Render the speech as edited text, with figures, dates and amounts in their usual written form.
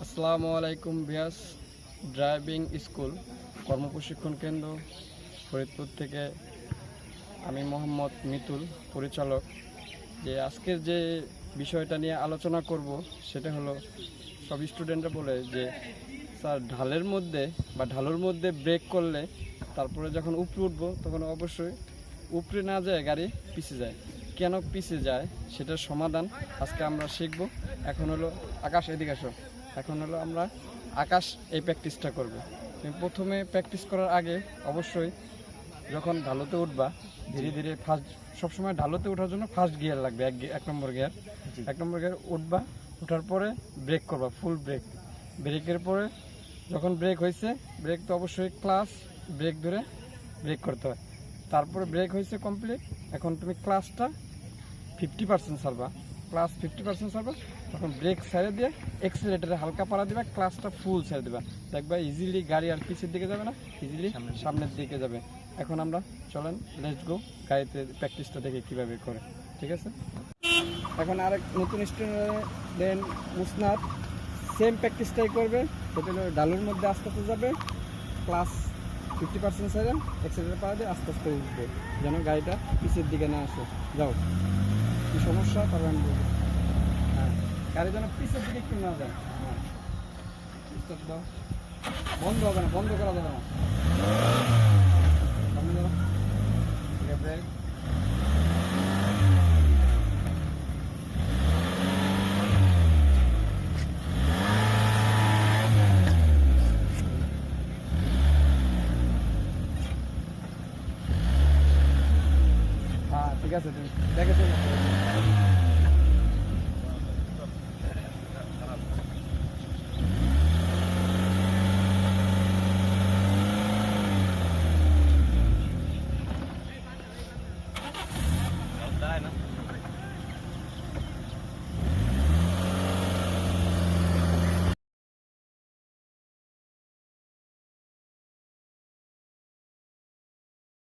আসসালামু আলাইকুম ভিয়াস। Driving school কর্মপ্রশিক্ষণ কেন্দ্র ফরিদপুর থেকে আমি মোহাম্মদ মিতুল, পরিচালক। যে আজকের যে বিষয়টা নিয়ে আলোচনা করব সেটা হলো, সব স্টুডেন্টরা বলে যে স্যার ঢালের মধ্যে ব্রেক করলে তারপরে যখন উপরে উঠবো তখন অবশ্যই উপরে না যায় গাড়ি পিছে যায়। কেন পিছে যায় সেটার সমাধান আজকে আমরা শিখব। এখন হলো আকাশ, এদিকে আসো। এখন হলো আমরা আকাশ এই প্র্যাকটিসটা করব। তুমি প্রথমে প্র্যাকটিস করার আগে অবশ্যই যখন ঢালুতে উঠবা ধীরে ধীরে সবসময় ঢালুতে ওঠার জন্য ফার্স্ট গিয়ার লাগবে, এক নম্বর গিয়ার উঠবা। ওঠার পরে ব্রেক করবা, ফুল ব্রেকের পরে যখন ব্রেক হয়েছে, ব্রেক তো অবশ্যই ক্লাস ব্রেক ধরে ব্রেক করতে হয়। তারপরে ব্রেক হয়েছে কমপ্লিট, এখন তুমি ক্লাসটা 50% ছাড়বা, তখন ব্রেক ছেড়ে দিয়ে এক্সিলারেটারে হালকা পাড়া দিবা, ক্লাসটা ফুল ছেড়ে দিবা। দেখবা ইজিলি গাড়ি আর পিছের দিকে যাবে না, ইজিলি সামনের দিকে যাবে। এখন আমরা চলেন, লেটস গো, গাড়িতে প্র্যাকটিসটা দেখে কীভাবে করে। ঠিক আছে, এখন আরেক নতুন স্টুডেন্ট দেন মুসনাদ সেম প্র্যাকটিসটাই করবে। সেটা হলো ডালুর মধ্যে আস্তে আস্তে যাবে, ক্লাস 50% ছেড়ে এক্সিলারেটার পাড়া দিয়ে আস্তে আস্তে উঠবে, যেন গাড়িটা পিছের দিকে না আসে। যাও, কী সমস্যা তবে আমি বলবো। হ্যাঁ, গাড়ি যেন পিছের দিকে একটু না যায়। হ্যাঁ, স্টার্ট দাও। বন্ধ হবে না, বন্ধ করা যাবে না। সামনে যাও, ব্রেক। হ্যাঁ ঠিক আছে, তুমি দেখে